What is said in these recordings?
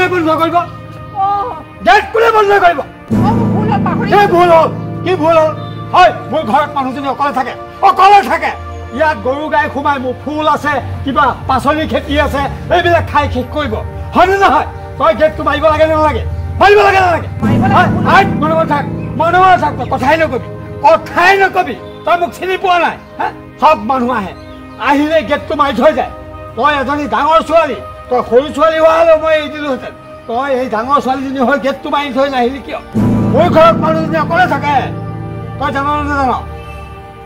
কোনে বন্ধ কৰিব গেট কোনে বন্ধ কৰিব ভুল হ'ল কি ভুল হ'ল হয় মোৰ ঘৰত মানুহজনী অকলে থাকে ইয়াত গৰু গাই সোমাই মোৰ ফুল আছে কিবা পাচলি খেতি আছে এইবিলাক খাই শেষ কৰিব হয়নে নহয় তই গেটটো মাৰিব লাগে নে নালাগে মাৰিব লাগে নালাগে মনে থাক তই কথাই নকবি তই মোক চিনি পোৱা নাই সব মানুহ আহে আহিলে গেটটো মাৰি থৈ যায় তই এজনী ডাঙৰ ছোৱালী তই সৰু ছোৱালী হোৱা হ'লেও মই এৰি দিলোহেঁতেন তই এই ডাঙৰ ছোৱালীজনী হৈ গেটটো মাৰি থৈ নাহিলি কিয় মোৰ ঘৰত মানুহজনী অকলে থাকে তই জান নাজান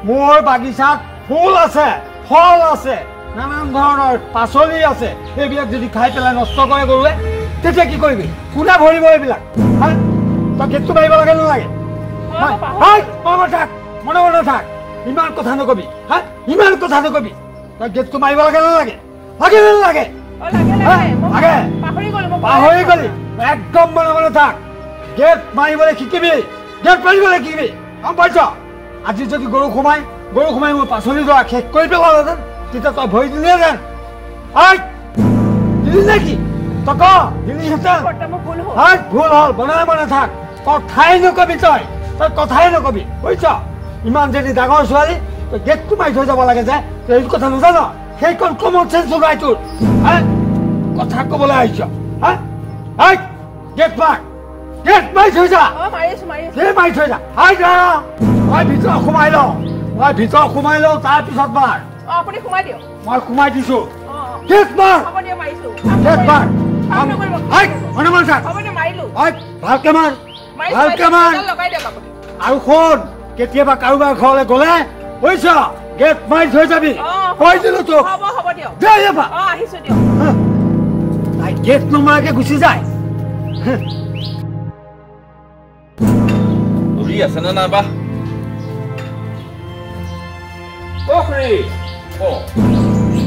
মোৰ বাগিচাত ফুল আছে ফল আছে নানান ধৰণৰ পাচলি আছে এইবিলাক যদি খাই পেলাই নষ্ট কৰে গৰুৱে তেতিয়া কি কৰিবি কোনে ভৰিব এইবিলাক তই গেটটো মাৰিব লাগে নালাগে মনে থাক ইমান কথা নকবি তই গেটটো মাৰিব লাগে নালাগে পাহৰি গলি একদম মনে থাক গেট মাৰিবলৈ শিকিবি গম পাইছ আজি যদি গৰু সোমাই মোৰ পাচলি দৰা শেষ কৰি পেলালেহেঁতেন তেতিয়া তই ভৰি দিলিহেঁতেন দিলি নেকি তই দিলিহেঁতেন ভুল হ'ল মনে থাক কথাই নকবি বুজিছ ইমান যদি ডাঙৰ ছোৱালী তই গেটটো মাৰি থৈ যাব লাগে যে তই এইটো কথা নাজান সেইকণ কমন চেঞ্চ নাই তোৰ কথা ক'বলৈ আহিছ গেট মাৰি থৈ যা মই ভিতৰত সোমাই লওঁ তাৰপিছত মাৰ মই সোমাই দিছো গেট মাৰ ভালকে মাৰ আৰু শুন কেতিয়াবা কাৰোবাৰ ঘৰলৈ গ'লে বুজিছ গেট মাৰি থৈ যাবি কৈ দিলো তোক গেট নমাৰাকে গুচি যায় আছে না নাইবা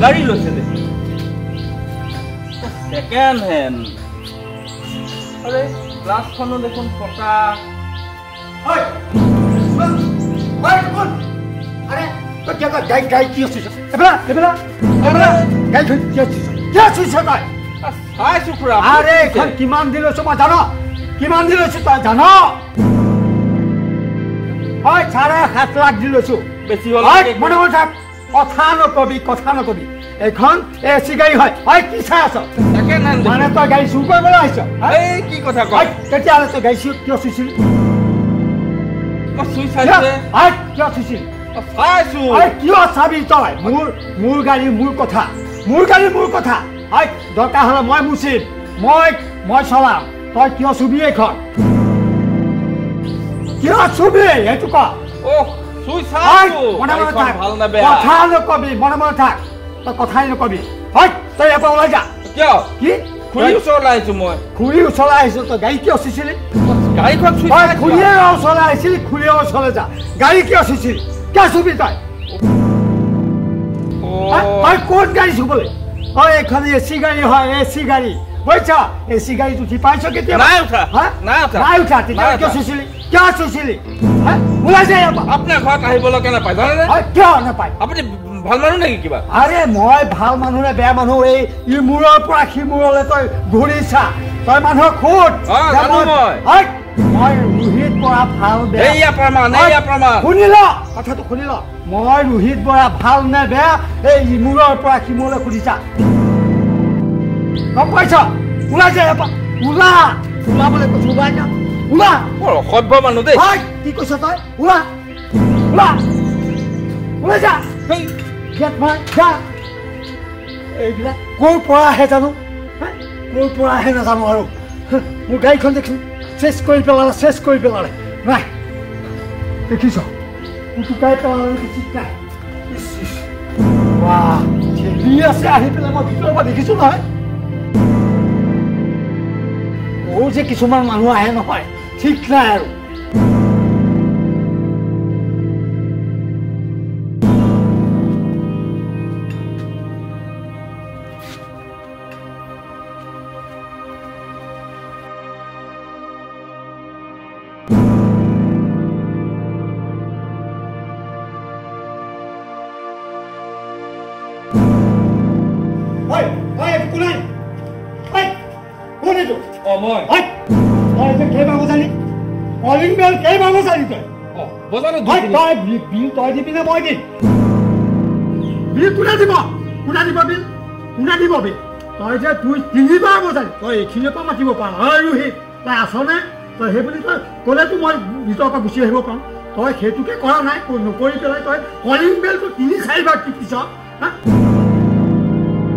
গাড়ী লৈছে দেখি সেকেন্ড হেণ্ড আরে গ্লাসখনো দেখুন পকা গাই কি আছিস আরে এখন কিমান দিল মই জানো তই জান হয় 7.5 লাখ দি লৈছো বেছি মনে থাক কথা নকবি এখন এচি গাড়ী হয় কি চাই আছ মানে তই গাড়ী চুৰ কৰিবলৈ আহিছ কি কথা কয় তেতিয়াহ'লে তই গাড়ী কিয় চুইছিলি কিয় চাবি তই মোৰ গাড়ী মোৰ কথা হয় দৰকাৰ হ'লে মই মুচিম মই চলাম তই কিয় চুবি এইখন কিয় চুবি এইটো ক কথা নকবি মনে থাক তই কথাই নকবি হয় তই ইয়াৰ পৰা ওলাই যা কিয় কি খুৰীৰ ওচৰলৈ আহিছো মই খুৰীৰ ওচৰলৈ আহিছো তই গাড়ী কিয় চুইছিলি গাড়ীখন খুৰীৰ ওচৰলৈ আহিছিলি খুৰীৰ ওচৰলৈ যা গাড়ী কিয় চুইছিলি কিয় চুবি তই ক'ত গাড়ী চুবলৈ এইখন এচি গাড়ী হয় এচি গাড়ী বুজিছ এচি গাড়ীত উঠি পাইছ কেতিয়াবা নাই উঠা তেতিয়া কিয় চুইছিলি ওলাই যায় আপোনাৰ ঘৰত আহিবলৈকে নাপায় জানেনে কিয় নাপায় আপুনি ভাল মানুহ নেকি কিবা আৰে মই ভাল মানুহ নে বেয়া মানুহ এই মূৰৰ পৰা সিমূৰলৈ তই ঘূৰি চা তই মানুহক সোধ মই ৰোহিত বৰা ভাল শুনি ল কথাটো শুনি ল মই ৰোহিত বৰা ভাল নে বেয়া এই মূৰৰ পৰা সিমূৰলৈ সুধি চা গম পাইছ ওলাই যায় ওলাবলৈ কৈছো ওলাই যা অসভ্য মানুহ দেই কি কৈছ তই ওলাই যা এইবিলাক ক'ৰ পৰা আহে জানো নাজানো আৰু মোৰ গাড়ীখন দেখিছো চেচ কৰি পেলালে নাই দেখিছ উটুকাই পেলালে ঠিক নাই ঠেলি আছে আহি পেলাই মই ভিতৰৰ পৰা দেখিছো নহয় যে কিছুমান মানুহ আহে নহয় ঠিক নাই আৰু কোন মই তই যে কেইবাৰ বজালি কলিং বেল কেইবাৰ বজালি তই বজালো তই বিল তই দিবি নে মই দিম বিল কোনে দিব বিল কোনে দিব বিল তই যে তুই 3বাৰ বজালি তই এইখিনিৰ পৰা মাতিব পাৰ আৰু সেই তই আছনে তই সেই বুলি তই ক'লেতো মই ভিতৰৰ পৰা গুচি আহিব পাৰোঁ তই সেইটোকে কৰা নাই নকৰি পেলাই তই কলিং বেলটো 3-4বাৰ টিপিছ হা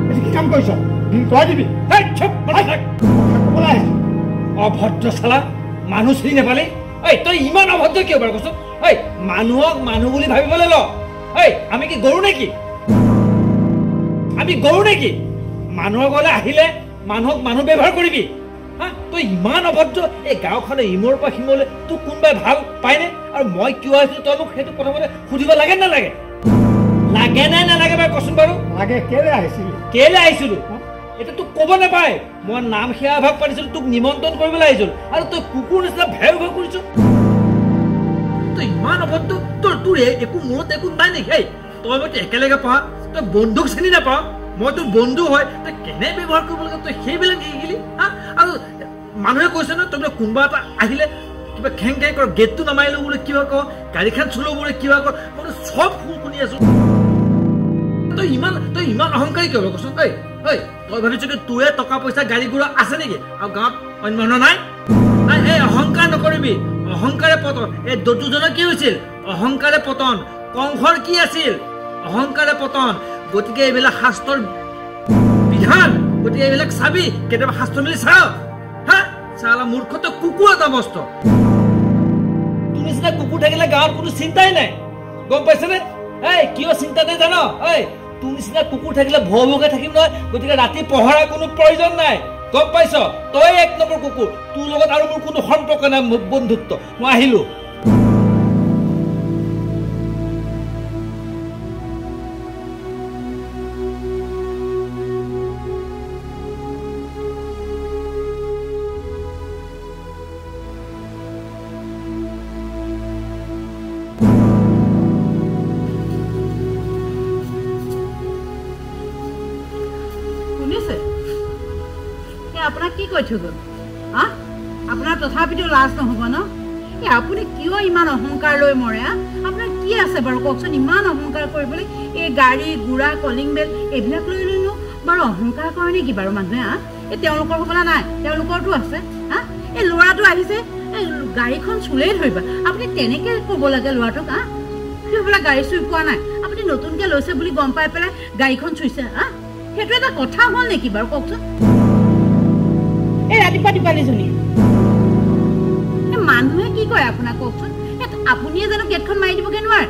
এইটো কি কাম কৰিছ বিল তই দিবি অভদ্ৰ চালা মানুহ চিনি নাপালে তই ইমান অভদ্ৰ কিয় বাৰু কচোন মানুহক মানুহ বুলি ভাবিবলৈ ল আমি কি গৰু নেকি মানুহৰ ঘৰলৈ আহিলে মানুহক মানুহ ব্যৱহাৰ কৰিবি হা তই ইমান অভদ্ৰ এই গাঁওখনে ইমূৰৰ পৰা সিমূৰলৈ তোক কোনোবাই ভাল পায়নে আৰু মই কিয় আহিছো তই মোক সেইটো প্ৰথমতে সুধিব লাগে নালাগে বাৰু কচোন বাৰু লাগে কেলে আহিছিলো এটা তোক ক'ব নাপায় মই নাম সেৱা ভাগ পাতিছিলো তোক নিমন্ত্ৰণ কৰিবলৈ আহিছিলো আৰু তই কুকুৰ নিচিনা ভেৰ ভেৰ কৰিছ তই ইমান অভদ্ৰ তোৰ একো মূৰত একো নাই নেকি তই মই একেলগে পঢ়া তই বন্ধুক চিনি নাপাৱ মই তোৰ বন্ধু হয় তই কেনে ব্যৱহাৰ কৰিব লাগে তই সেইবিলাক শিকিলি হা আৰু মানুহে কৈছে ন তই বোলে কোনোবা এটা আহিলে কিবা খেং খেং কৰ গেটটো নামাৰিলো বোলে কিবা কৰ গাড়ীখন চুলো বোলে কিবা কৰ মই চব শুনি আছো তই ইমান অহংকাৰী কিয় কচোন তই ভাবিছ কি তোৰে টকা পইচা গাড়ী ঘোঁৰা আছে নেকি আৰু গাঁৱত অন্য মানুহ নাই এই অহংকাৰ নকৰিবি অহংকাৰে পতন এই দতুজনৰ কি হৈছিল অহংকাৰে পতন কংসৰ কি আছিল অহংকাৰে পতন গতিকে এইবিলাক শাস্ত্ৰৰ বিধান গতিকে এইবিলাক চাবি কেতিয়াবা শাস্ত্ৰ মিলি চাওঁ হা চালা মূৰ্খটো কুকুৰ এটা বস্তু তোৰ নিচিনা কুকুৰ থাকিলে গাঁৱত কোনো চিন্তাই নাই গম পাইছেনে কিয় চিন্তা নাই জান তোৰ নিচিনা কুকুৰ থাকিলে ভয়ে থাকিম নহয় গতিকে ৰাতি পহৰা কোনো প্ৰয়োজন নাই গম পাইছ তই 1 নম্বৰ কুকুৰ তোৰ লগত আৰু মোৰ কোনো সম্পৰ্ক নাই বন্ধুত্ব মই আহিলো আপোনাক কি কৈ থৈ গ'ল হা আপোনাৰ তথাপিতো লাজ নহ'ব ন আপুনি কিয় ইমান অহংকাৰ লৈ মৰে আপোনাৰ কি আছে বাৰু কওকচোন ইমান অহংকাৰ কৰিবলৈ এই গাড়ী ঘোঁৰা কলিং বেল এইবিলাক লৈ লৈনো বাৰু অহংকাৰ কৰে নেকি বাৰু মানুহে এই তেওঁলোকৰ হ'বলা নাই তেওঁলোকৰতো আছে এই ল'ৰাটো আহিছে এই গাড়ীখন চুলেই ধৰিবা আপুনি তেনেকৈ ক'ব লাগে ল'ৰাটোক সি হ'বলা গাড়ী চুই পোৱা নাই আপুনি নতুনকৈ লৈছে বুলি গম পাই পেলাই গাড়ীখন চুইছে সেইটো এটা কথা হ'ল নেকি বাৰু কওকচোন এই ৰাতিপুৱা দীপালীজনী মানুহে কি কয় আপোনাক কওকচোন আপুনিয়ে জানো গেটখন মাৰি দিবগে নোৱাৰে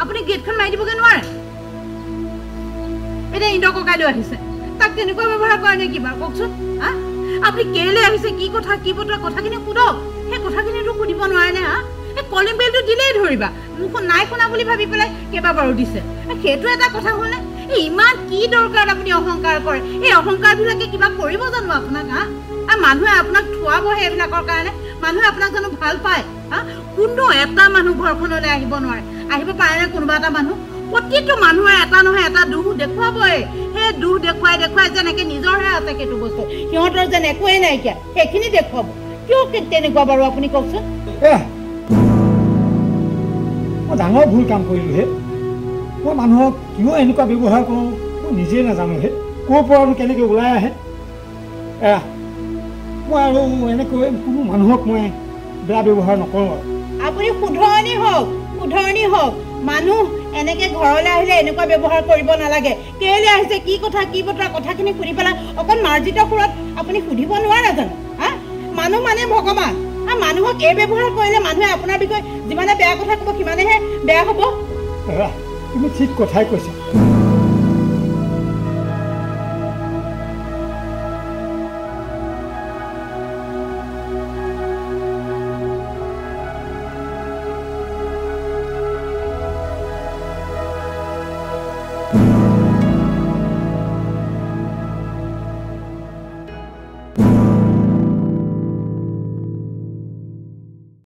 আপুনি গেটখন মাৰি দিবগে নোৱাৰে এতিয়া ইন্দ্ৰ ককাইদেউ আহিছে তাক তেনেকুৱা ব্যৱহাৰ কৰে নে কিবা কওকচোন আপুনি কেলে আহিছে কি কথা কি বতৰা কথাখিনি সোধক সেই কথাখিনিতো সুধিব নোৱাৰে নে এই কলিং বেলটো দিলেই ধৰিবা মোক নাই শুনা বুলি ভাবি পেলাই কেইবাবাৰো দিছে সেইটো এটা কথা হ'লনে ইমান কি দৰকাৰ আপুনি অহংকাৰ কৰে এই অহংকাৰবিলাকে কিবা কৰিব জানো আপোনাক মানুহে আপোনাক থোৱাবহে এইবিলাকৰ কাৰণে মানুহে আপোনাক জানো ভাল পায় কোনো এটা মানুহ ঘৰখনলৈ আহিব নোৱাৰে আহিব পাৰেনে কোনোবা এটা মানুহ প্ৰতিটো মানুহে এটা নহয় এটা দুখ দেখুৱাবই সেই দুখ দেখুৱাই যেনেকৈ নিজৰহে আছে সেইটো বস্তু সিহঁতৰ যেন একোৱেই নাইকিয়া সেইখিনি দেখুৱাব কিয় তেনেকুৱা বাৰু আপুনি কওকচোন মই ডাঙৰ ভুল কাম কৰিলোঁ মই মানুহক কিয় এনেকুৱা ব্যৱহাৰ কৰোঁ মই নিজে নাজানো ক'ৰ পৰা কেনেকৈ ওলাই আহে মই আৰু এনেকৈ কোনো মানুহক মই বেয়া ব্যৱহাৰ নকৰোঁ আপুনি শুধৰণি হওক মানুহ এনেকৈ ঘৰলৈ আহিলে এনেকুৱা ব্যৱহাৰ কৰিব নালাগে কেলৈ আহিছে কি কথা কি বতৰা কথাখিনি সুধি পেলাই অকণ মাৰ্জিত সুৰত আপুনি সুধিব নোৱাৰে জানো মানুহ মানে ভগৱান মানুহক এই ব্যৱহাৰ কৰিলে মানুহে আপোনাৰ বিষয়ে যিমানে বেয়া কথা ক'ব সিমানেহে বেয়া হ'ব তুমি ঠিক কথাই কৈছা